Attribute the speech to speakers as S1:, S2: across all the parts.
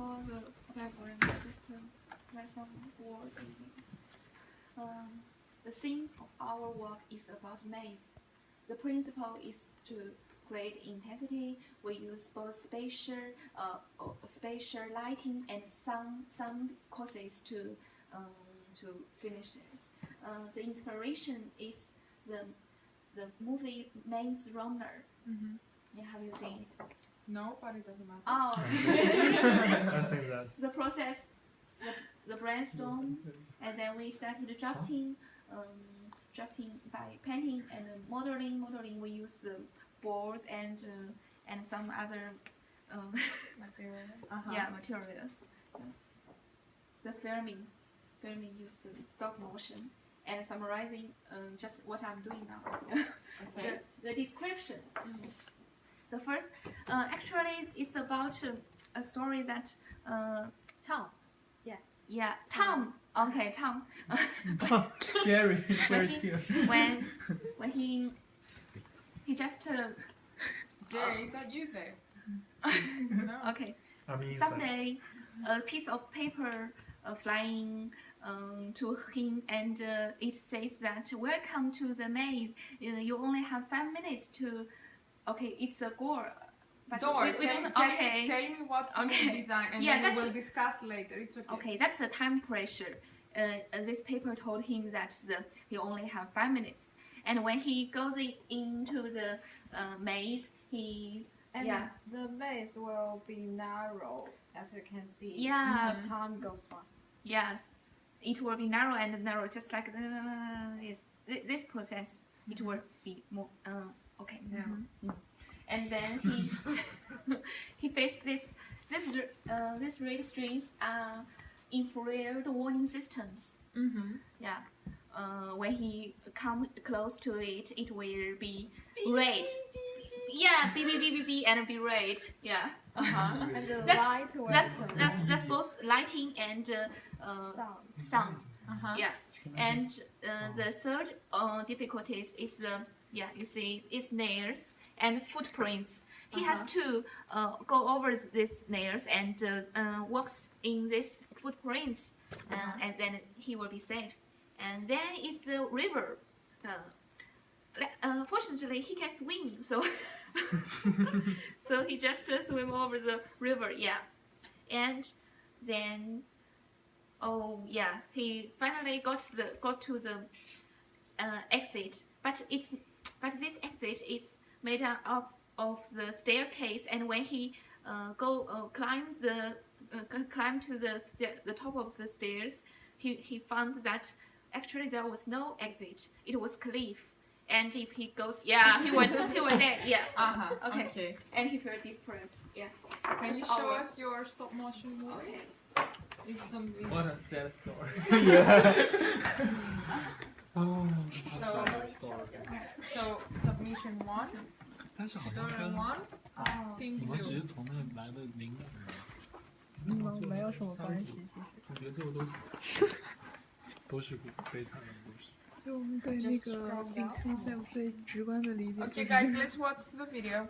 S1: draw the background, just write some words. The theme of our work is about maze. The principle is to create intensity. We use both spatial lighting and sound causes to finish this. The inspiration is the movie Maze Runner. Yeah, have you seen it?
S2: No, but it doesn't matter.
S1: Oh,
S3: I think that.
S1: the process, the brainstorm, and then we started drafting by painting and modeling. We use boards and some other materials. The filming use stop motion, and summarizing just what I'm doing now.
S2: Okay.
S1: The description. The first, actually, it's about a story that
S4: Tom.
S1: Yeah, Tom. Okay, Tom.
S3: Jerry
S1: when he just
S2: Jerry, is that you there? No.
S1: okay.
S3: I mean,
S1: Someday, a piece of paper flying to him, and it says that welcome to the maze. You only have 5 minutes to. Okay, it's a gore. But
S2: Door.
S1: we don't.
S2: Tell
S1: Okay.
S2: me what you design, and
S1: Yeah,
S2: then we will discuss later. It's okay.
S1: Okay, that's the time pressure. This paper told him that he only have 5 minutes, and when he goes into the maze,
S4: The maze will be narrow, as you can see.
S1: Yeah.
S4: As time goes on.
S1: Yes, it will be narrow and narrow, just like this process. It will be more okay narrow. And then he faced this red strings are infrared warning systems. Yeah. When he come close to it, it will be red. Yeah, beep beep beep beep beep and be red. Yeah.
S4: And the light will
S1: That's both lighting and sound. Yeah. And the third difficulties is you see it's nails and footprints. He has to go over these nails and walks in these footprints, and then he will be safe. And then it's the river. Fortunately, he can swim, so so he just swim over the river. Yeah, and then he finally got to the exit. But this exit is made up of the staircase, and when he climb to the top of the stairs, he found that actually there was no exit. It was cliff, and if he goes, he went there. Yeah. Okay. And he felt depressed. Yeah.
S2: Can you show us your stop motion movie?
S1: Okay.
S2: It's some video.
S3: What a sad story. Yeah.
S2: So submission 1,
S5: 但是好像
S2: tutorial
S5: 跟
S2: 1,
S5: 你们只
S2: Team
S5: 是
S2: 2.
S5: 从那来的灵感
S4: 没有什么关系，谢谢。
S5: 我觉得最后都是悲惨的故事。
S6: 就我们对那个 concept 最直观的理解。
S2: Okay, guys, let's watch the video.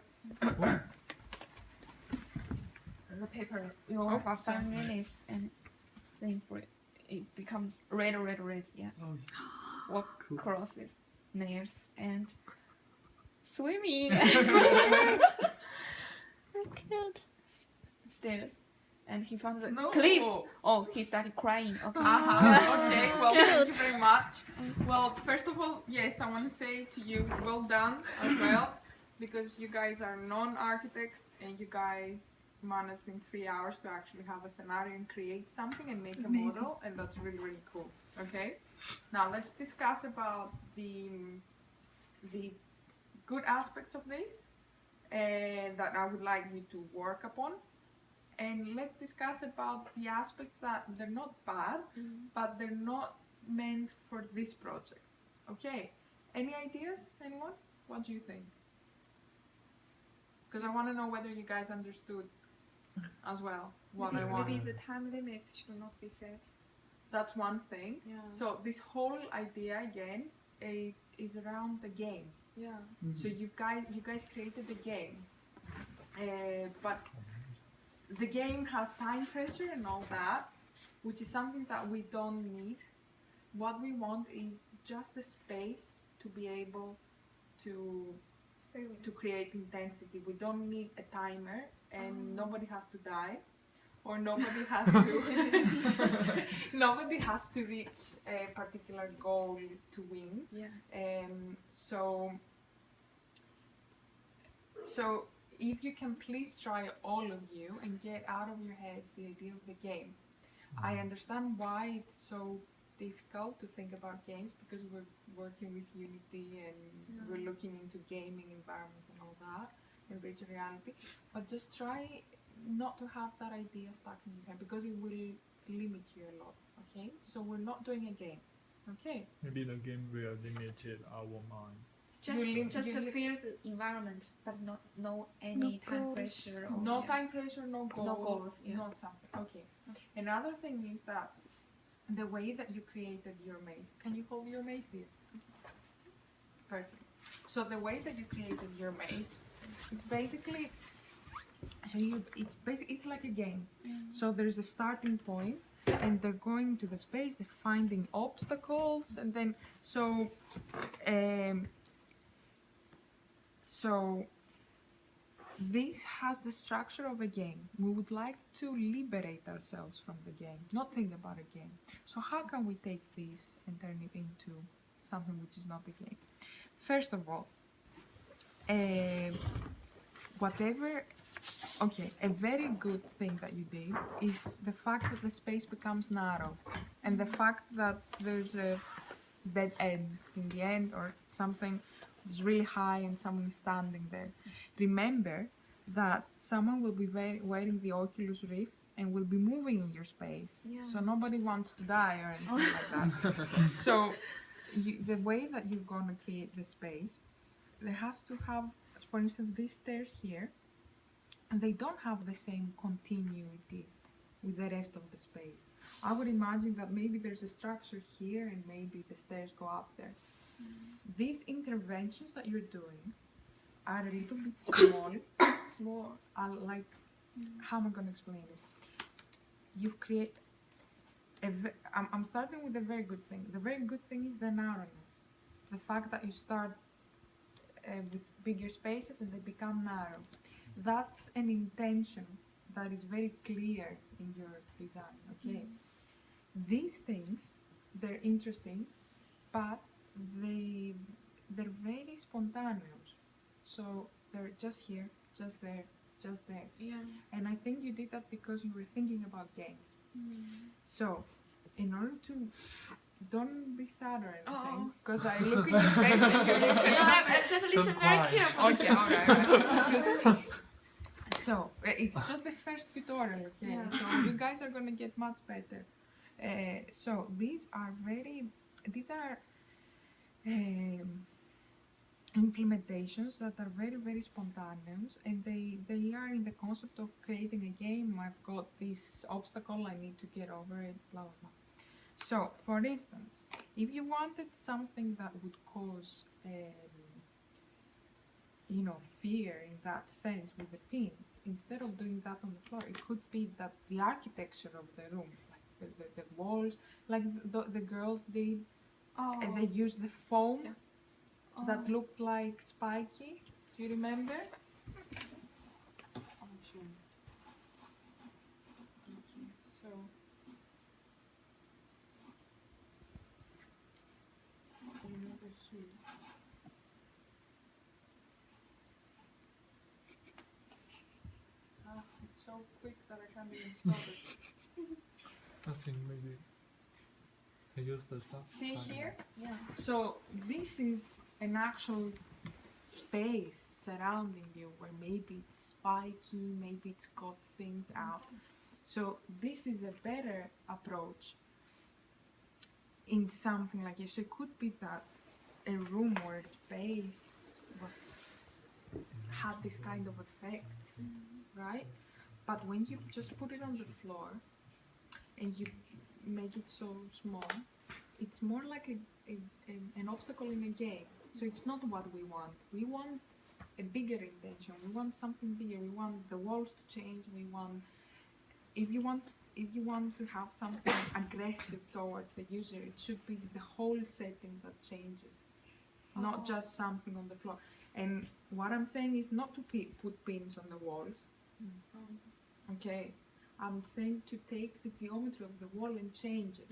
S1: The paper, you about 5 minutes, and then it becomes red. Yeah. Walk across these nails and swimming. I can't. Stairs. And he found the cliffs. Oh, he started crying. Okay.
S2: Okay, well, thank you very much. Well, first of all, yes, I want to say to you, well done as well, because you guys are non-architects and you guys managed in 3 hours to actually have a scenario and create something and make a model, and that's really, really cool. Okay, now let's discuss about the good aspects of this that I would like you to work upon, and let's discuss about the aspects that they're not bad, but they're not meant for this project. Okay, any ideas, anyone? What do you think? Because I want to know whether you guys understood as well what I want.
S1: Maybe the time limits should not be set.
S2: That's one thing.
S1: Yeah.
S2: So this whole idea again is around the game.
S1: Yeah.
S2: So you guys created the game, but the game has time pressure and all that, which is something that we don't need. What we want is just the space to be able to create intensity. We don't need a timer, and nobody has to die, or nobody has to nobody has to reach a particular goal to win.
S6: Yeah.
S2: So if you can please try, all of you, and get out of your head the idea of the game. I understand why it's so difficult to think about games, because we're working with Unity and we're looking into gaming environments and all that, and virtual reality. But just try not to have that idea stuck in your head, because it will limit you a lot. Okay, so we're not doing a game. Okay.
S5: Maybe the game will limit our mind.
S1: Just to feel the environment, but no any
S6: No
S1: time
S6: goals.
S1: pressure. Or,
S2: No time pressure, no goals.
S1: No goals, yeah.
S2: Not something. Okay. Another thing is that the way that you created your maze. Can you hold your maze, dear? Perfect. So the way that you created your maze is basically, it's like a game. So there's a starting point, and they're going to the space. They're finding obstacles, and then so this has the structure of a game. We would like to liberate ourselves from the game, not think about a game. So how can we take this and turn it into something which is not a game? First of all, a very good thing that you did is the fact that the space becomes narrow, and the fact that there's a dead end in the end, or something is really high and someone is standing there. Remember that someone will be wearing the Oculus Rift and will be moving in your space.
S1: Yeah.
S2: So nobody wants to die or anything like that. So the way that you're going to create the space, there has to have, for instance, these stairs here, and they don't have the same continuity with the rest of the space. I would imagine that maybe there's a structure here and maybe the stairs go up there. These interventions that you're doing are a little bit small. How am I going to explain it? You've created I'm starting with a very good thing. The very good thing is the narrowness. The fact that you start with bigger spaces and they become narrow. That's an intention that is very clear in your design, okay? These things, they're interesting, but they're very spontaneous. So they're just here, just there, just there.
S1: Yeah.
S2: And I think you did that because you were thinking about games. So, in order to, don't be sad or anything, because I look in your face and you're looking.
S1: No, I'm just listening very
S5: cry.
S1: carefully.
S2: Okay, alright. So, it's just the first tutorial, okay?
S1: Yeah.
S2: So, you guys are gonna get much better. So, these are implementations that are very, very spontaneous, and they are in the concept of creating a game. I've got this obstacle, I need to get over it, blah, blah, blah. So, for instance, if you wanted something that would cause fear in that sense with the pins, instead of doing that on the floor, it could be that the architecture of the room, like the walls, like the girls did, and they used the foam that looked like spiky. Do you remember? I'll show you. Okay, so over here. It's so quick that I can't even stop it.
S5: I think maybe I use the
S2: See
S5: sign.
S2: here?
S1: Yeah.
S2: So this is an actual space surrounding you where maybe it's spiky, maybe it's got things out. So this is a better approach in something like this. So it could be that a room or a space had this kind of effect, right? But when you just put it on the floor and you make it so small, it's more like an obstacle in a game. So it's not what we want. We want a bigger intention. We want something bigger. We want the walls to change. We want if you want to have something aggressive towards the user, it should be the whole setting that changes, not just something on the floor. And what I'm saying is not to put pins on the walls. Okay, I'm saying to take the geometry of the wall and change it.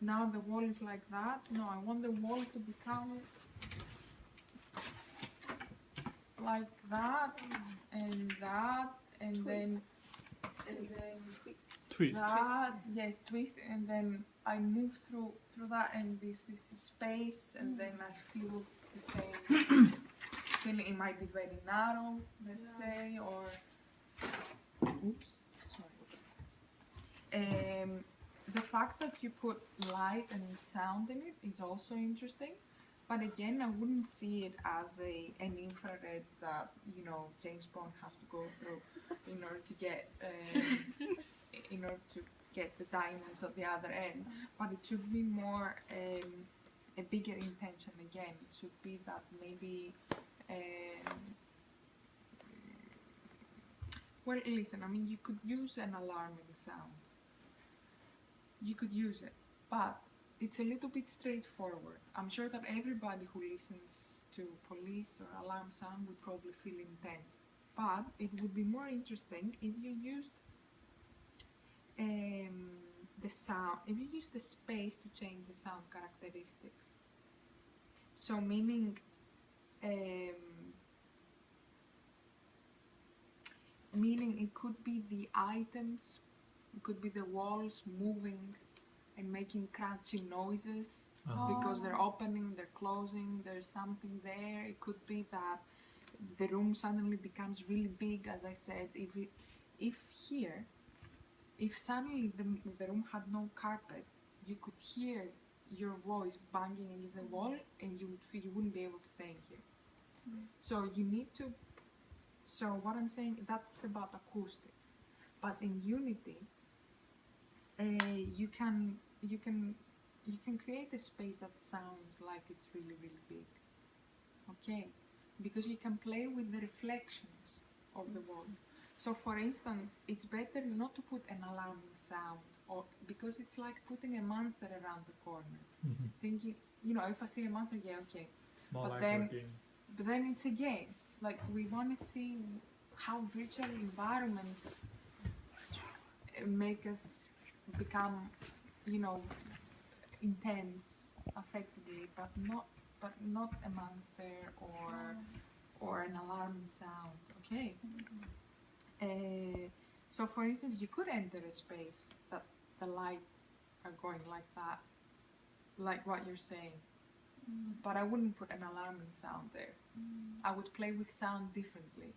S2: Now the wall is like that. No, I want the wall to become like that, and then
S5: Twist.
S2: that, yes, twist, and then I move through that, and this is the space, and then I feel the same feeling. It might be very narrow, let's say, or oops, sorry. The fact that you put light and sound in it is also interesting, but again, I wouldn't see it as an infrared that James Bond has to go through in order to get the diamonds at the other end. But it should be more a bigger intention. Again, it should be that maybe. Well, listen. I mean, you could use an alarming sound. You could use it, but it's a little bit straightforward. I'm sure that everybody who listens to police or alarm sound would probably feel intense. But it would be more interesting if you used the sound, if you use the space to change the sound characteristics. So meaning it could be the items, it could be the walls moving and making crunching noises because they're opening, they're closing, there's something there. It could be that the room suddenly becomes really big, as I said. If suddenly the room had no carpet, you could hear your voice banging against the wall, and you wouldn't be able to stay in here. So you need to. So what I'm saying, that's about acoustics, but in Unity, you can create a space that sounds like it's really, really big. Okay, because you can play with the reflections of the wall. So for instance, it's better not to put an alarming sound, or because it's like putting a monster around the corner. Thinking, if I see a monster, yeah, okay.
S5: More
S2: But
S5: like
S2: then-
S5: a game.
S2: But then it's a game. Like, we want to see how virtual environments make us become, intense, effectively, but not a monster or an alarming sound. Okay. So for instance, you could enter a space that the lights are going like that, like what you're saying. But I wouldn't put an alarming sound there. I would play with sound differently.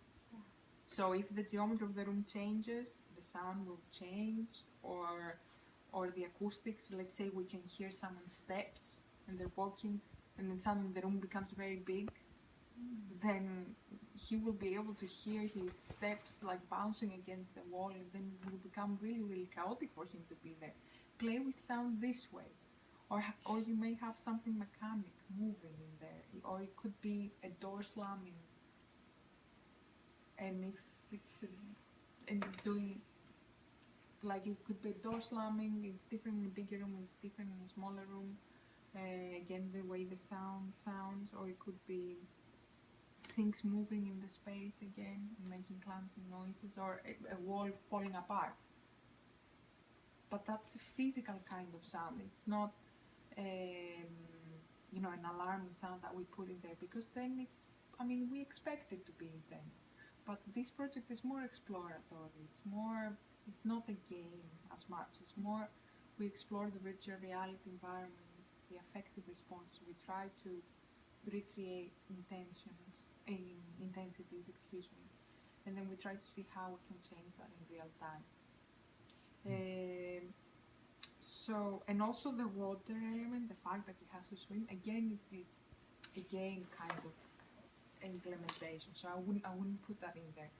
S2: So if the geometry of the room changes, the sound will change, or the acoustics. Let's say we can hear someone's steps and they're walking, and then suddenly the room becomes very big. Then he will be able to hear his steps like bouncing against the wall, and then it will become really, really chaotic for him to be there. Play with sound this way. Or you may have something mechanic moving in there, or it could be a door slamming. And if it's doing, like, it could be a door slamming, it's different in a bigger room, it's different in a smaller room. Again, the way the sound sounds, or it could be things moving in the space again, making clunky noises, or a wall falling apart. But that's a physical kind of sound. It's not an alarming sound that we put in there, because then we expect it to be intense. But this project is more exploratory. It's not a game as much. It's more, we explore the virtual reality environments, the affective responses. We try to recreate intensities, and then we try to see how we can change that in real time. So, and also the water element, the fact that he has to swim, again, it is a game kind of implementation. So I wouldn't put that in there.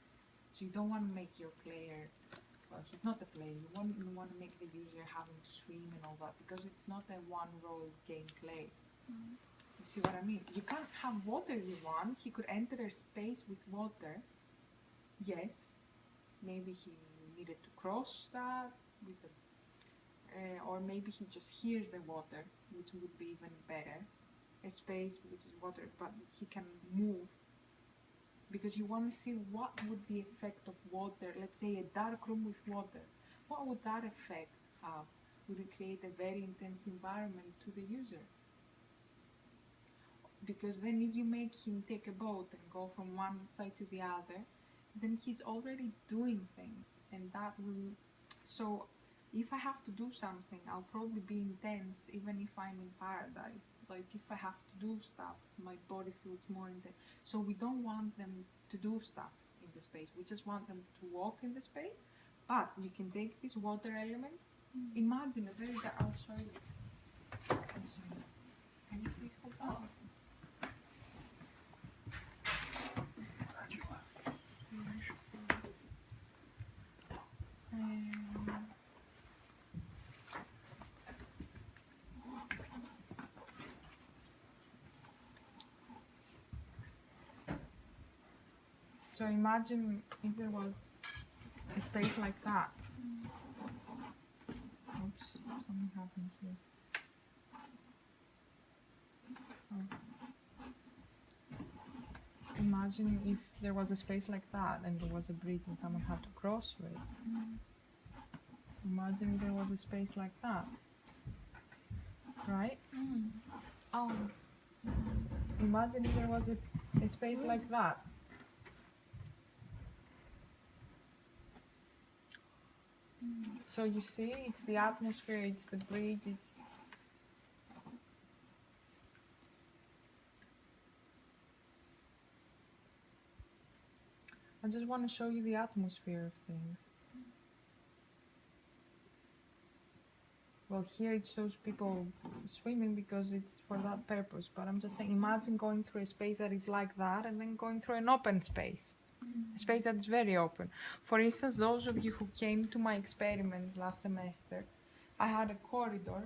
S2: So you don't want to make your player, well, he's not a player. You want to make the user having to swim and all that, because it's not a one-role gameplay. You see what I mean? You can't have water if you want. He could enter a space with water. Yes, maybe he needed to cross that with the, or maybe he just hears the water, which would be even better. A space which is water, but he can move, because you want to see what would the effect of water, let's say a dark room with water, what would that effect have? Would it create a very intense environment to the user? Because then if you make him take a boat and go from one side to the other, then he's already doing things, and that will, so if I have to do something, I'll probably be intense even if I'm in paradise. Like if I have to do stuff, my body feels more intense. So we don't want them to do stuff in the space, we just want them to walk in the space. But you can take this water element, imagine a very, I'll show you. Can you please hold on? So imagine if there was a space like that. Oops, something happened here. Oh. Imagine if there was a space like that and there was a bridge and someone had to cross through it. Imagine if there was a space like that. Right?
S1: Oh.
S2: Imagine if there was a space like that. So you see, it's the atmosphere, it's the bridge, it's... I just want to show you the atmosphere of things. Well, here it shows people swimming because it's for that purpose, but I'm just saying, imagine going through a space that is like that and then going through an open space. A space that's very open. For instance, those of you who came to my experiment last semester, I had a corridor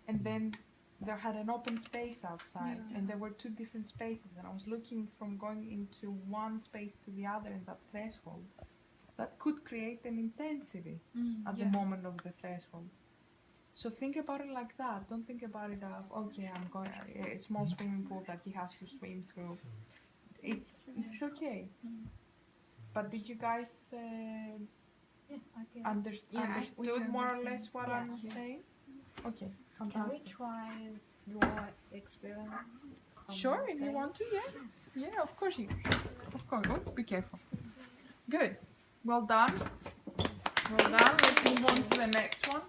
S2: and then there had an open space outside, and there were two different spaces, and I was looking from going into one space to the other in that threshold. That could create an intensity at the moment of the threshold. So think about it like that. Don't think about it as, okay, I'm going a small swimming pool that he has to swim through. It's okay. But did you guys understood more or less what I'm saying? Okay,
S4: Can we
S2: fantastic.
S4: try your experiment?
S2: Sure, if you want to, yeah. Yeah, of course. Oh, be careful. Good. Well done. Well done. Let's move on to the next one.